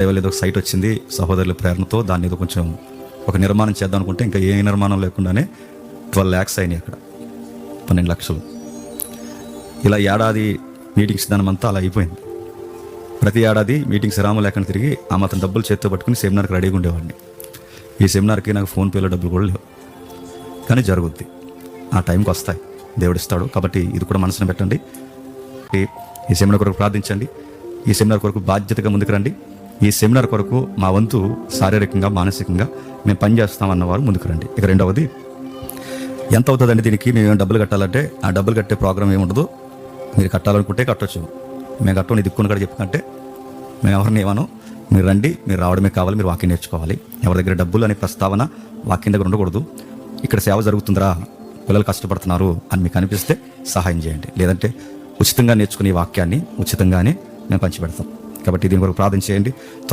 ఏదో ఒక సైట్ వచ్చింది సహోదరుల ప్రేరణతో, దాన్ని ఏదో కొంచెం ఒక నిర్మాణం చేద్దాం అనుకుంటే ఇంకా ఏ నిర్మాణం లేకుండానే 12 lakhs అయినాయి అక్కడ, 12 లక్షలు. ఇలా ఏడాది మీటింగ్స్ దానమంతా అలా అయిపోయింది. ప్రతి ఏడాది మీటింగ్స్ రాము లేకుండా తిరిగి ఆ మాత్రం డబ్బులు చేత్తో పట్టుకుని సెమినార్కి రెడీగా ఉండేవాడిని. ఈ సెమినార్కి నాకు ఫోన్పేలో డబ్బులు కూడా లేవు, కానీ జరుగుద్ది, ఆ టైంకి వస్తాయి, దేవుడిస్తాడు. కాబట్టి ఇది కూడా మనసున పెట్టండి. ఈ సెమినార్ కొరకు ప్రార్థించండి. ఈ సెమినార్ కొరకు బాధ్యతగా ముందుకు రండి. ఈ సెమినార్ కొరకు మా వంతు శారీరకంగా మానసికంగా మేము పనిచేస్తామన్నవారు ముందుకు రండి. ఇక రెండవది, ఎంత అవుతుందండి దీనికి, మేము డబ్బులు కట్టాలంటే ఆ డబ్బులు కట్టే ప్రోగ్రామ్ ఏముండదు. మీరు కట్టాలనుకుంటే కట్టొచ్చు, మేము కట్టం నీ దిక్కుని కూడా చెప్పుకుంటే మేము ఎవరిని ఏమనో, మీరు రండి, మీరు రావడమే కావాలి, మీరు వాక్యం నేర్చుకోవాలి. ఎవరి దగ్గర డబ్బులు అనే ప్రస్తావన వాక్యం దగ్గర ఉండకూడదు. ఇక్కడ సేవ జరుగుతుందిరా, పిల్లలు కష్టపడుతున్నారు అని మీకు అనిపిస్తే సహాయం చేయండి. లేదంటే ఉచితంగా నేర్చుకునే వాక్యాన్ని ఉచితంగానే మేము పంచిపెడతాం. కాబట్టి దీని కొరకు ప్రార్థన చేయండి.